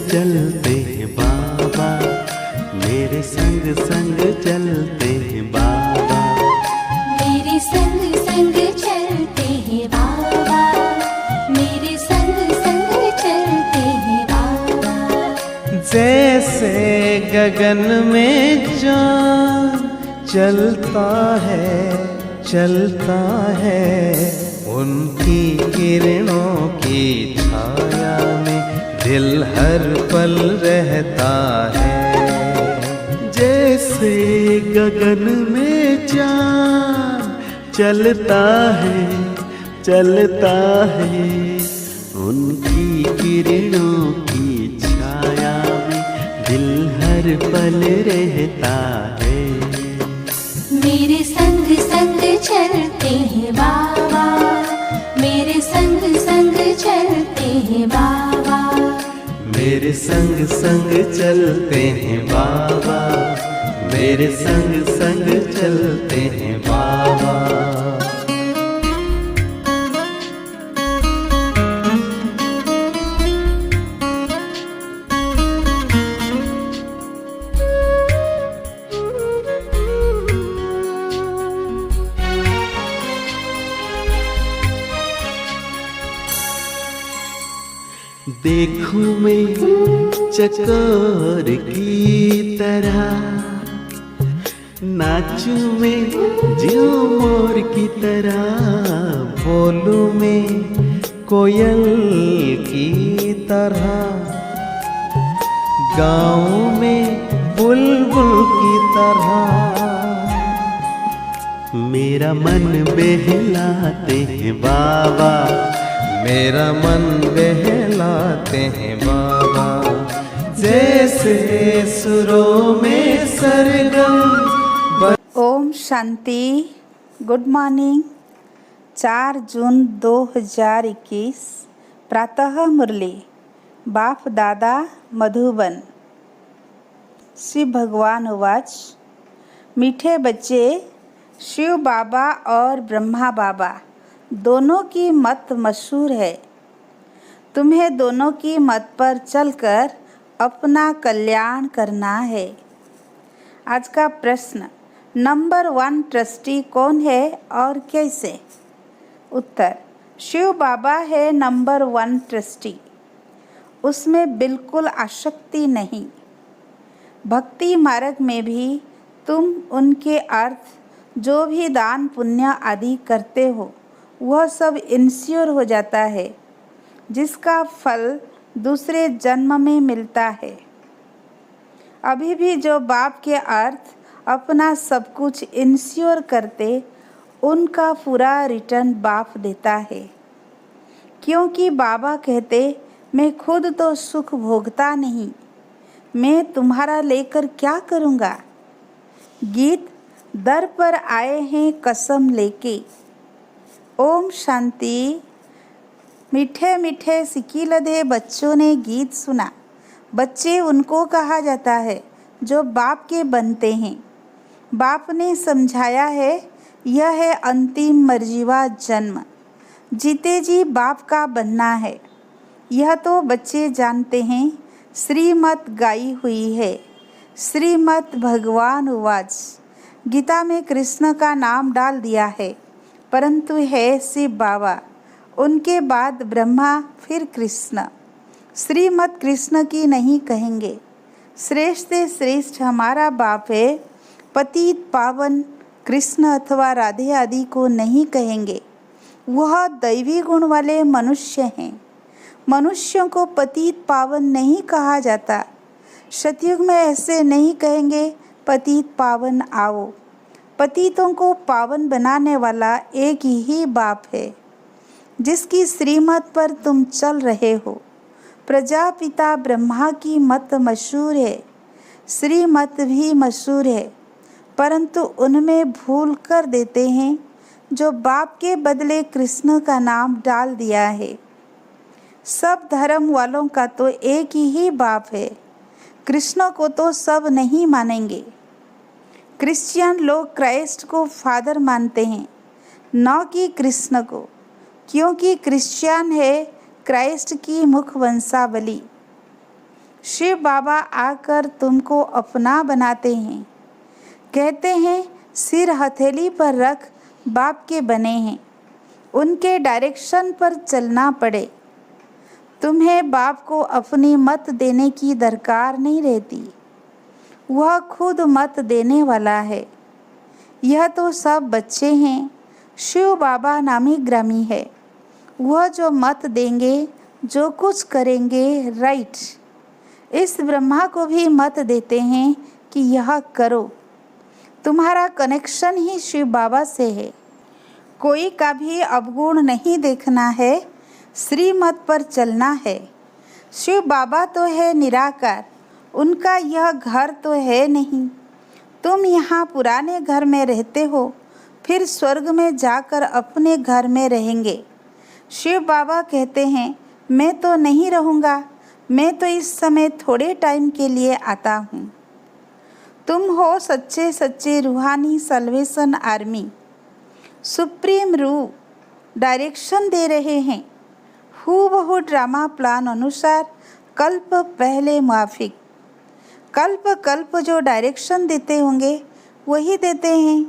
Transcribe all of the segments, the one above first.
चलते हैं बाबा, मेरे संग संग चलते हैं बाबा, मेरे संग संग चलते हैं बाबा, मेरे संग संग चलते हैं बाबा। जैसे गगन में चाँद चलता है, उनकी किरणों की छाया में दिल हर पल रहता है। जैसे गगन में चाँद चलता है, उनकी किरणों की छाया में दिल हर पल रहता है। मेरे संग संग चलते हैं बाबा, मेरे संग संग चलते हैं बाबा, मेरे संग संग चलते हैं बाबा, मेरे संग संग चलते हैं बाबा। देखूं मैं चकोर की तरह, नाचूं मैं ज्यों मोर की तरह, बोलूं मैं कोयल की तरह, गाऊं मैं बुलबुल की तरह। मेरा मन बहलाते हैं बाबा, मेरा मन बहलाते हैं बाबा। जैसे सुरों में सरगम। ओम शांति। Good morning. 4 जून 2021 प्रातः मुरली बाप दादा मधुबन। शिव भगवान उवाच। मीठे बच्चे, शिव बाबा और ब्रह्मा बाबा दोनों की मत मशहूर है। तुम्हें दोनों की मत पर चलकर अपना कल्याण करना है। आज का प्रश्न, नंबर 1 ट्रस्टी कौन है और कैसे? उत्तर, शिव बाबा है नंबर 1 ट्रस्टी। उसमें बिल्कुल आसक्ति नहीं। भक्ति मार्ग में भी तुम उनके अर्थ जो भी दान पुण्य आदि करते हो वह सब इंश्योर हो जाता है, जिसका फल दूसरे जन्म में मिलता है। अभी भी जो बाप के अर्थ अपना सब कुछ इंश्योर करते, उनका पूरा रिटर्न बाप देता है। क्योंकि बाबा कहते, मैं खुद तो सुख भोगता नहीं, मैं तुम्हारा लेकर क्या करूँगा। गीत दर पर आए हैं कसम लेके। ओम शांति। मीठे मीठे सिकीलधे बच्चों ने गीत सुना। बच्चे उनको कहा जाता है जो बाप के बनते हैं। बाप ने समझाया है, यह है अंतिम मर्जीवा जन्म, जीते जी बाप का बनना है। यह तो बच्चे जानते हैं। श्रीमत गाई हुई है। श्रीमत भगवान उवाच। गीता में कृष्ण का नाम डाल दिया है, परंतु है शिव बाबा, उनके बाद ब्रह्मा, फिर कृष्ण। श्रीमत कृष्ण की नहीं कहेंगे। श्रेष्ठ से श्रेष्ठ हमारा बाप है। पतित पावन कृष्ण अथवा राधे आदि को नहीं कहेंगे। वह दैवी गुण वाले मनुष्य हैं। मनुष्यों को पतित पावन नहीं कहा जाता। सतयुग में ऐसे नहीं कहेंगे, पतित पावन आओ। पतितों को पावन बनाने वाला एक ही बाप है, जिसकी श्रीमत पर तुम चल रहे हो। प्रजापिता ब्रह्मा की मत मशहूर है, श्रीमत भी मशहूर है, परंतु उनमें भूल कर देते हैं जो बाप के बदले कृष्ण का नाम डाल दिया है। सब धर्म वालों का तो एक ही बाप है। कृष्ण को तो सब नहीं मानेंगे। क्रिश्चियन लोग क्राइस्ट को फादर मानते हैं, न कि कृष्ण को, क्योंकि क्रिश्चियन है क्राइस्ट की मुख वंशावली। शिव बाबा आकर तुमको अपना बनाते हैं। कहते हैं सिर हथेली पर रख बाप के बने हैं, उनके डायरेक्शन पर चलना पड़े। तुम्हें बाप को अपनी मत देने की दरकार नहीं रहती, वह खुद मत देने वाला है। यह तो सब बच्चे हैं, शिव बाबा नामी ग्रामी है। वह जो मत देंगे, जो कुछ करेंगे, राइट। इस ब्रह्मा को भी मत देते हैं कि यह करो। तुम्हारा कनेक्शन ही शिव बाबा से है। कोई का भी अवगुण नहीं देखना है, श्रीमत पर चलना है। शिव बाबा तो है निराकार, उनका यह घर तो है नहीं। तुम यहाँ पुराने घर में रहते हो, फिर स्वर्ग में जाकर अपने घर में रहेंगे। शिव बाबा कहते हैं मैं तो नहीं रहूँगा, मैं तो इस समय थोड़े टाइम के लिए आता हूँ। तुम हो सच्चे सच्चे रूहानी सल्वेशन आर्मी। सुप्रीम रूह डायरेक्शन दे रहे हैं, हूबहू ड्रामा प्लान अनुसार कल्प पहले माफिक। कल्प कल्प जो डायरेक्शन देते होंगे वही देते हैं।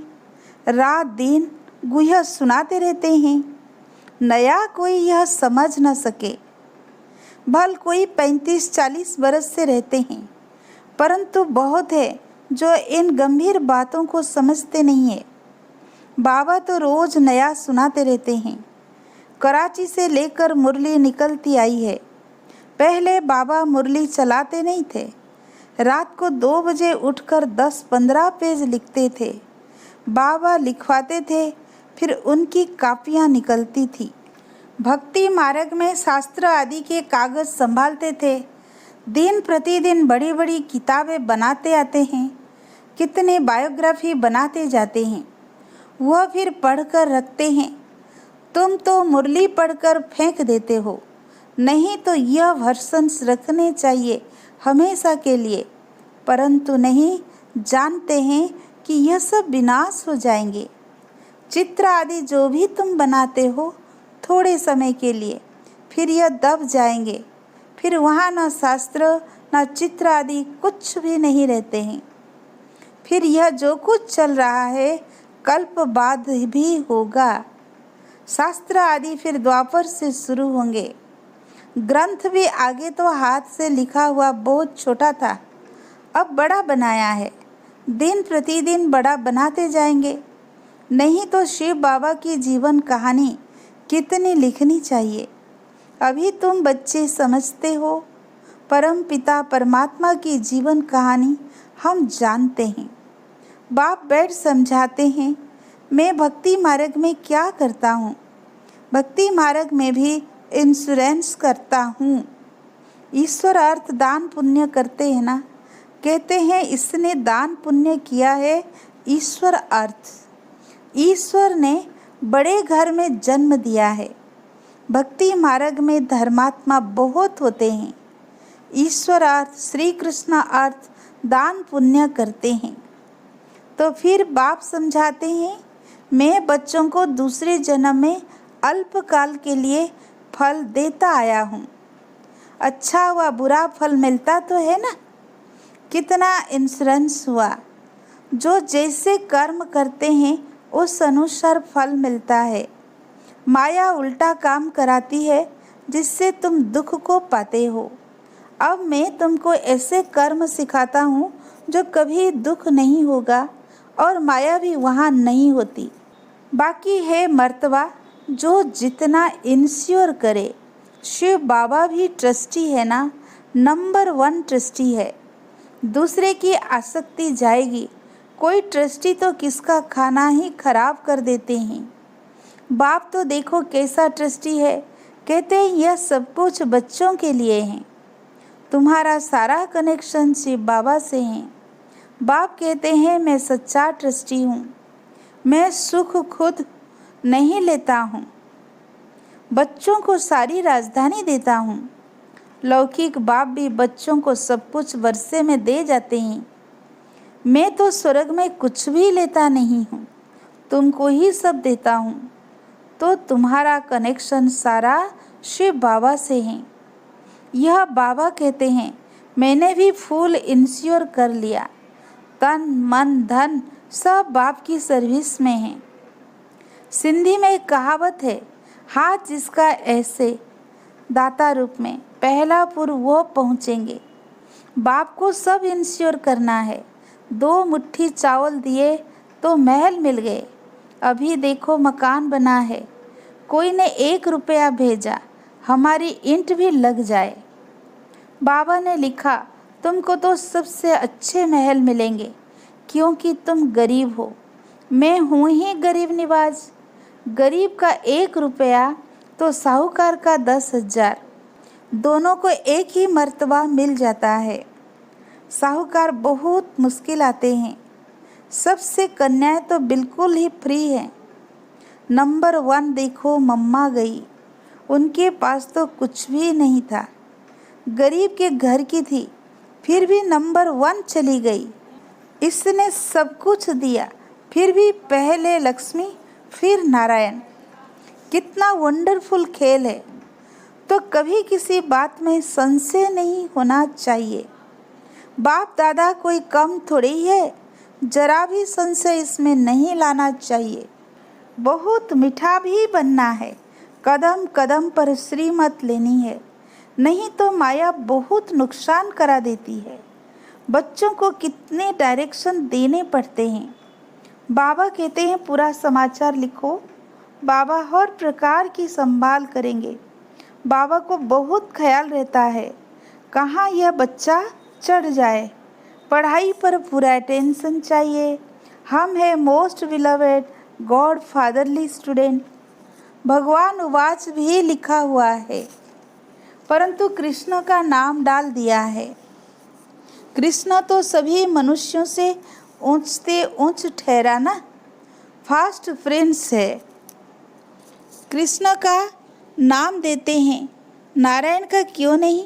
रात दिन गुह्य सुनाते रहते हैं, नया कोई यह समझ न सके। भल कोई 35-40 बरस से रहते हैं, परंतु बहुत है जो इन गंभीर बातों को समझते नहीं है। बाबा तो रोज़ नया सुनाते रहते हैं। कराची से लेकर मुरली निकलती आई है। पहले बाबा मुरली चलाते नहीं थे, रात को 2 बजे उठकर 10-15 पेज लिखते थे। बाबा लिखवाते थे, फिर उनकी कापियाँ निकलती थी। भक्ति मार्ग में शास्त्र आदि के कागज़ संभालते थे। दिन प्रतिदिन बड़ी बड़ी किताबें बनाते आते हैं, कितने बायोग्राफी बनाते जाते हैं, वह फिर पढ़कर रखते हैं। तुम तो मुरली पढ़कर फेंक देते हो, नहीं तो यह वर्शंस रखने चाहिए हमेशा के लिए, परंतु नहीं जानते हैं कि यह सब विनाश हो जाएंगे। चित्र आदि जो भी तुम बनाते हो थोड़े समय के लिए, फिर यह दब जाएंगे, फिर वहाँ न शास्त्र न चित्र आदि कुछ भी नहीं रहते हैं। फिर यह जो कुछ चल रहा है कल्प बाद भी होगा। शास्त्र आदि फिर द्वापर से शुरू होंगे। ग्रंथ भी आगे तो हाथ से लिखा हुआ बहुत छोटा था, अब बड़ा बनाया है। दिन प्रतिदिन बड़ा बनाते जाएंगे। नहीं तो शिव बाबा की जीवन कहानी कितनी लिखनी चाहिए। अभी तुम बच्चे समझते हो, परम पिता परमात्मा की जीवन कहानी हम जानते हैं। बाप बैठ समझाते हैं। मैं भक्ति मार्ग में क्या करता हूँ? भक्ति मार्ग में भी इंश्योरेंस करता हूँ। ईश्वर अर्थ दान पुण्य करते हैं ना, कहते हैं इसने दान पुण्य किया है। ईश्वर अर्थ, ईश्वर ने बड़े घर में जन्म दिया है। भक्ति मार्ग में धर्मात्मा बहुत होते हैं। ईश्वर अर्थ श्री कृष्ण अर्थ दान पुण्य करते हैं। तो फिर बाप समझाते हैं मैं बच्चों को दूसरे जन्म में अल्पकाल के लिए फल देता आया हूँ। अच्छा हुआ बुरा फल मिलता तो है ना, कितना इंश्योरेंस हुआ। जो जैसे कर्म करते हैं उस अनुसार फल मिलता है। माया उल्टा काम कराती है जिससे तुम दुख को पाते हो। अब मैं तुमको ऐसे कर्म सिखाता हूँ जो कभी दुख नहीं होगा और माया भी वहाँ नहीं होती। बाकी है मर्तबा जो जितना इंश्योर करे। शिव बाबा भी ट्रस्टी है ना, नंबर 1 ट्रस्टी है। दूसरे की आसक्ति जाएगी। कोई ट्रस्टी तो किसका खाना ही खराब कर देते हैं। बाप तो देखो कैसा ट्रस्टी है, कहते हैं यह सब कुछ बच्चों के लिए है। तुम्हारा सारा कनेक्शन शिव बाबा से है। बाप कहते हैं मैं सच्चा ट्रस्टी हूँ, मैं सुख खुद नहीं लेता हूँ, बच्चों को सारी राजधानी देता हूँ। लौकिक बाप भी बच्चों को सब कुछ वर्षे में दे जाते हैं। मैं तो स्वर्ग में कुछ भी लेता नहीं हूँ, तुमको ही सब देता हूँ। तो तुम्हारा कनेक्शन सारा शिव बाबा से है। यह बाबा कहते हैं मैंने भी फुल इंश्योर कर लिया। तन मन धन सब बाप की सर्विस में है। सिंधी में एक कहावत है, हाथ जिसका ऐसे दाता रूप में, पहला पुर वो पहुँचेंगे। बाप को सब इंश्योर करना है। 2 मुट्ठी चावल दिए तो महल मिल गए। अभी देखो मकान बना है। कोई ने 1 रुपया भेजा, हमारी ईंट भी लग जाए। बाबा ने लिखा, तुमको तो सबसे अच्छे महल मिलेंगे क्योंकि तुम गरीब हो। मैं हूँ ही गरीब निवाज। गरीब का 1 रुपया तो साहूकार का 10,000, दोनों को एक ही मर्तबा मिल जाता है। साहूकार बहुत मुश्किल आते हैं। सबसे कन्याएं तो बिल्कुल ही फ्री हैं। नंबर 1 देखो मम्मा गई, उनके पास तो कुछ भी नहीं था, गरीब के घर की थी, फिर भी नंबर 1 चली गई। इसने सब कुछ दिया, फिर भी पहले लक्ष्मी फिर नारायण। कितना वंडरफुल खेल है। तो कभी किसी बात में संशय नहीं होना चाहिए। बाप दादा कोई कम थोड़ी है, जरा भी संशय इसमें नहीं लाना चाहिए। बहुत मीठा भी बनना है, कदम कदम पर श्रीमत लेनी है, नहीं तो माया बहुत नुकसान करा देती है। बच्चों को कितने डायरेक्शन देने पड़ते हैं। बाबा कहते हैं पूरा समाचार लिखो। बाबा हर प्रकार की संभाल करेंगे। बाबा को बहुत ख्याल रहता है कहाँ यह बच्चा चढ़ जाए। पढ़ाई पर पूरा अटेंशन चाहिए। हम है most beloved God fatherly student. भगवान उवाच भी लिखा हुआ है, परंतु कृष्ण का नाम डाल दिया है। कृष्ण तो सभी मनुष्यों से ऊंचते ऊंच ठहरा ना, फास्ट फ्रेंड्स है। कृष्ण का नाम देते हैं, नारायण का क्यों नहीं।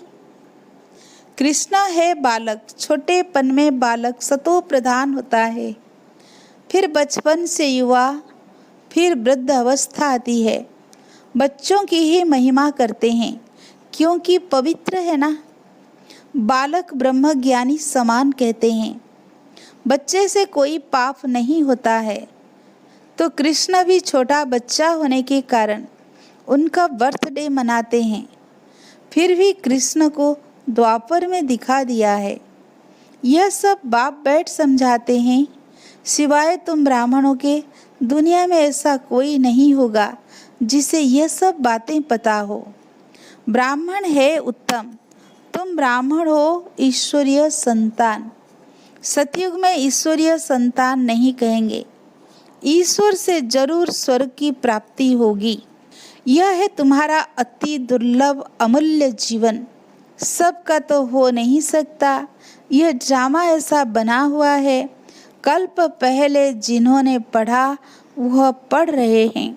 कृष्ण है बालक, छोटेपन में बालक सतो प्रधान होता है, फिर बचपन से युवा, फिर वृद्ध अवस्था आती है। बच्चों की ही महिमा करते हैं क्योंकि पवित्र है ना। बालक ब्रह्म ज्ञानी समान कहते हैं। बच्चे से कोई पाप नहीं होता है। तो कृष्ण भी छोटा बच्चा होने के कारण उनका बर्थडे मनाते हैं। फिर भी कृष्ण को द्वापर में दिखा दिया है। यह सब बाप बैठ समझाते हैं। सिवाय तुम ब्राह्मणों के दुनिया में ऐसा कोई नहीं होगा जिसे यह सब बातें पता हो। ब्राह्मण है उत्तम, तुम ब्राह्मण हो ईश्वरीय संतान। सतयुग में ईश्वरीय संतान नहीं कहेंगे। ईश्वर से जरूर स्वर्ग की प्राप्ति होगी। यह है तुम्हारा अति दुर्लभ अमूल्य जीवन। सबका तो हो नहीं सकता। यह ड्रामा ऐसा बना हुआ है, कल्प पहले जिन्होंने पढ़ा वह पढ़ रहे हैं।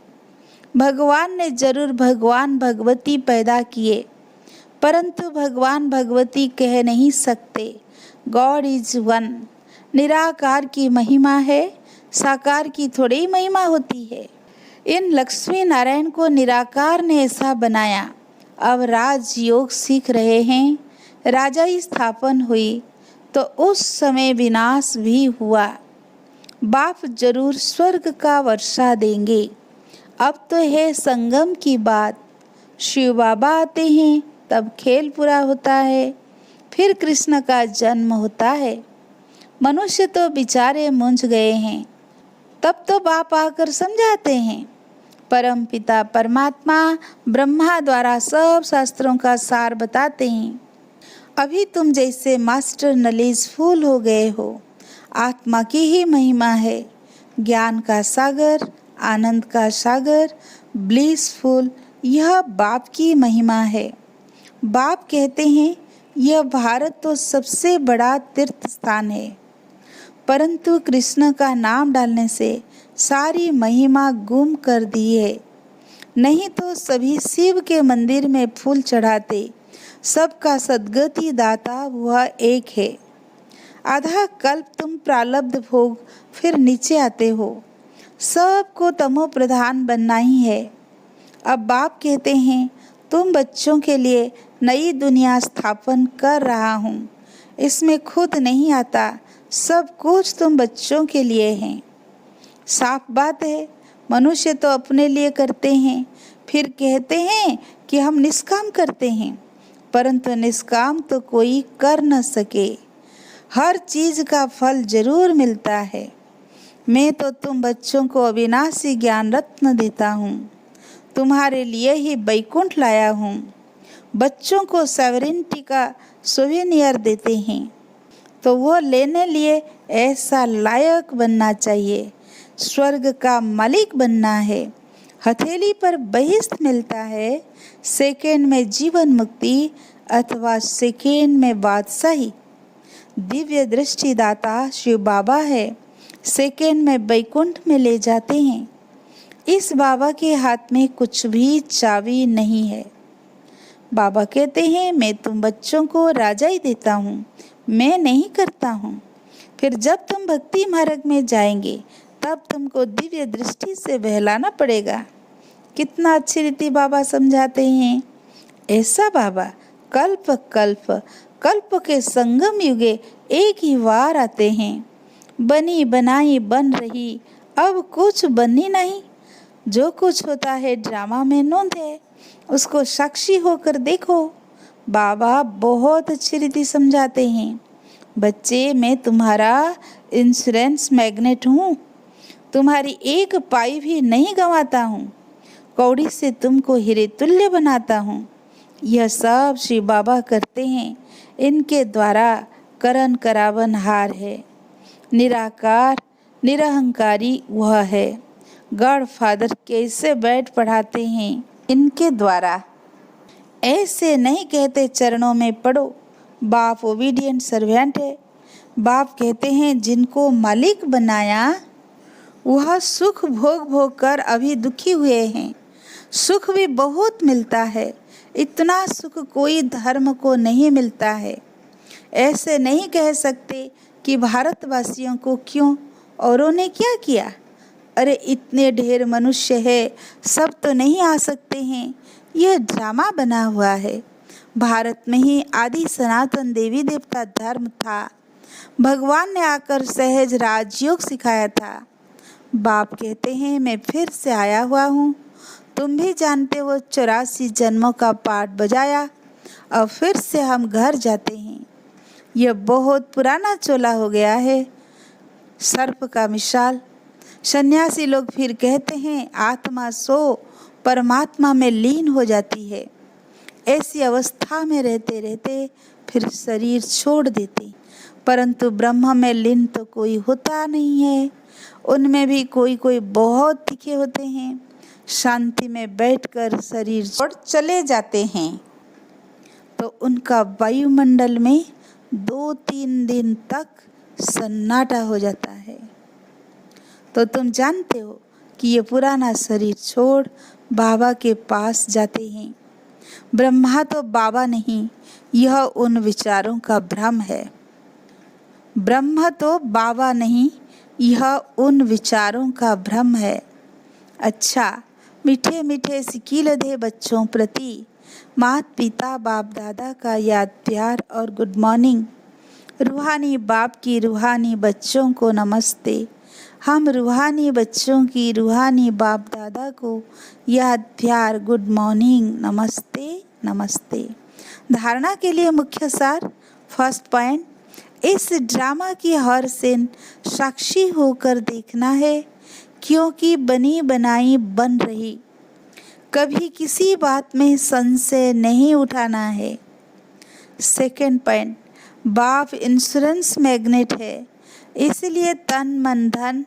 भगवान ने जरूर भगवान भगवती पैदा किए, परंतु भगवान भगवती कह नहीं सकते। God is one. निराकार की महिमा है, साकार की थोड़ी महिमा होती है। इन लक्ष्मी नारायण को निराकार ने ऐसा बनाया। अब राजयोग सीख रहे हैं। राजा की स्थापन हुई तो उस समय विनाश भी हुआ। बाप जरूर स्वर्ग का वर्षा देंगे। अब तो है संगम की बात। शिव बाबा आते हैं तब खेल पूरा होता है, फिर कृष्ण का जन्म होता है। मनुष्य तो बेचारे मूंझ गए हैं, तब तो बाप आकर समझाते हैं। परम पिता परमात्मा ब्रह्मा द्वारा सब शास्त्रों का सार बताते हैं। अभी तुम जैसे मास्टर नॉलेजफुल हो गए हो। आत्मा की ही महिमा है। ज्ञान का सागर, आनंद का सागर, ब्लिसफुल, यह बाप की महिमा है। बाप कहते हैं यह भारत तो सबसे बड़ा तीर्थ स्थान है, परंतु कृष्ण का नाम डालने से सारी महिमा गुम कर दी है। नहीं तो सभी शिव के मंदिर में फूल चढ़ाते। सबका सद्गति दाता वह एक है। आधा कल्प तुम प्रारब्ध भोग फिर नीचे आते हो। सबको तमो प्रधान बनना ही है। अब बाप कहते हैं तुम बच्चों के लिए नई दुनिया स्थापन कर रहा हूँ। इसमें खुद नहीं आता, सब कुछ तुम बच्चों के लिए है। साफ बात है, मनुष्य तो अपने लिए करते हैं, फिर कहते हैं कि हम निष्काम करते हैं, परंतु निष्काम तो कोई कर न सके। हर चीज का फल जरूर मिलता है। मैं तो तुम बच्चों को अविनाशी ज्ञान रत्न देता हूँ, तुम्हारे लिए ही बैकुंठ लाया हूँ। बच्चों को सॉवरेनिटी का सोवेनियर देते हैं, तो वो लेने लिए ऐसा लायक बनना चाहिए। स्वर्ग का मालिक बनना है। हथेली पर बहिष्ठ मिलता है, सेकेंड में जीवन मुक्ति अथवा सेकेंड में बादशाही। दिव्य दृष्टिदाता शिव बाबा है, सेकेंड में बैकुंठ में ले जाते हैं। इस बाबा के हाथ में कुछ भी चाबी नहीं है। बाबा कहते हैं मैं तुम बच्चों को राजा ही देता हूँ, मैं नहीं करता हूँ। फिर जब तुम भक्ति मार्ग में जाएंगे तब तुमको दिव्य दृष्टि से बहलाना पड़ेगा। कितना अच्छी रीति बाबा समझाते हैं। ऐसा बाबा कल्प कल्प कल्प के संगम युगे एक ही बार आते हैं। बनी बनाई बन रही, अब कुछ बनी नहीं। जो कुछ होता है ड्रामा में नोंद है, उसको साक्षी होकर देखो। बाबा बहुत अच्छी रीति समझाते हैं। बच्चे, मैं तुम्हारा इंश्योरेंस मैग्नेट हूँ, तुम्हारी एक पाई भी नहीं गंवाता हूँ। कौड़ी से तुमको हीरे तुल्य बनाता हूँ। यह सब श्री बाबा करते हैं। इनके द्वारा करण करावन हार है। निराकार निरहंकारी वह है। गॉड फादर कैसे बैठ पढ़ाते हैं इनके द्वारा। ऐसे नहीं कहते चरणों में पढ़ो। बाप ओबीडियंट सर्वेंट है। बाप कहते हैं जिनको मालिक बनाया वह सुख भोग भोग कर अभी दुखी हुए हैं। सुख भी बहुत मिलता है, इतना सुख कोई धर्म को नहीं मिलता है। ऐसे नहीं कह सकते कि भारतवासियों को क्यों, औरों ने क्या किया। अरे इतने ढेर मनुष्य है, सब तो नहीं आ सकते हैं। यह ड्रामा बना हुआ है। भारत में ही आदि सनातन देवी देवता धर्म था। भगवान ने आकर सहज राजयोग सिखाया था। बाप कहते हैं मैं फिर से आया हुआ हूँ। तुम भी जानते हो 84 जन्मों का पाठ बजाया, अब फिर से हम घर जाते हैं। यह बहुत पुराना चोला हो गया है, सर्प का मिसाल। सन्यासी लोग फिर कहते हैं आत्मा सो परमात्मा में लीन हो जाती है। ऐसी अवस्था में रहते रहते फिर शरीर छोड़ देते, परंतु ब्रह्म में लीन तो कोई होता नहीं है। उनमें भी कोई कोई बहुत तीखे होते हैं, शांति में बैठकर शरीर छोड़ चले जाते हैं, तो उनका वायुमंडल में 2-3 दिन तक सन्नाटा हो जाता है। तो तुम जानते हो कि ये पुराना शरीर छोड़ बाबा के पास जाते हैं। ब्रह्मा तो बाबा नहीं, यह उन विचारों का भ्रम है। ब्रह्म तो बाबा नहीं, यह उन विचारों का भ्रम है। अच्छा, मीठे मीठे सिकीलधे बच्चों प्रति माता पिता बाप दादा का याद प्यार और गुड मॉर्निंग। रूहानी बाप की रूहानी बच्चों को नमस्ते। हम रूहानी बच्चों की रूहानी बाप दादा को याद प्यार गुड मॉर्निंग नमस्ते नमस्ते। धारणा के लिए मुख्य सार। फर्स्ट पॉइंट, इस ड्रामा की हर सीन साक्षी होकर देखना है, क्योंकि बनी बनाई बन रही। कभी किसी बात में संशय नहीं उठाना है। सेकंड पॉइंट, बाप इंश्योरेंस मैग्नेट है, इसलिए तन मन धन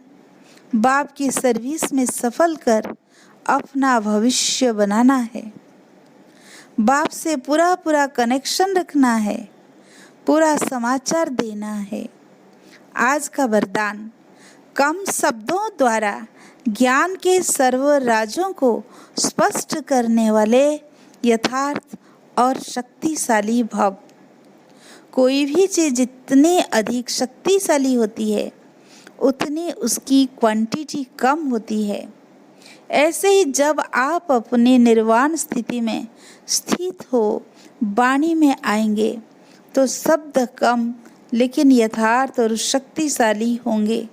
बाप की सर्विस में सफल कर अपना भविष्य बनाना है। बाप से पूरा पूरा कनेक्शन रखना है, पूरा समाचार देना है। आज का वरदान, कम शब्दों द्वारा ज्ञान के सर्व राजों को स्पष्ट करने वाले यथार्थ और शक्तिशाली भव। कोई भी चीज़ जितनी अधिक शक्तिशाली होती है उतनी उसकी क्वांटिटी कम होती है। ऐसे ही जब आप अपनी निर्वाण स्थिति में स्थित हो वाणी में आएंगे तो शब्द कम लेकिन यथार्थ और शक्तिशाली होंगे।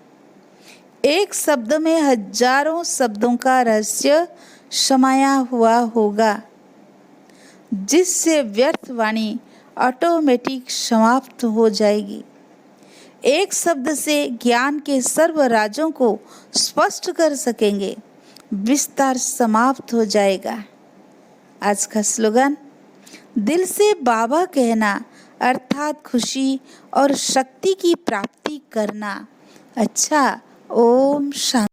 एक शब्द में हजारों शब्दों का रहस्य समाया हुआ होगा, जिससे व्यर्थ वाणी ऑटोमेटिक समाप्त हो जाएगी। एक शब्द से ज्ञान के सर्व राजों को स्पष्ट कर सकेंगे, विस्तार समाप्त हो जाएगा। आज का स्लोगन, दिल से बाबा कहना अर्थात खुशी और शक्ति की प्राप्ति करना। अच्छा, ओम शांति।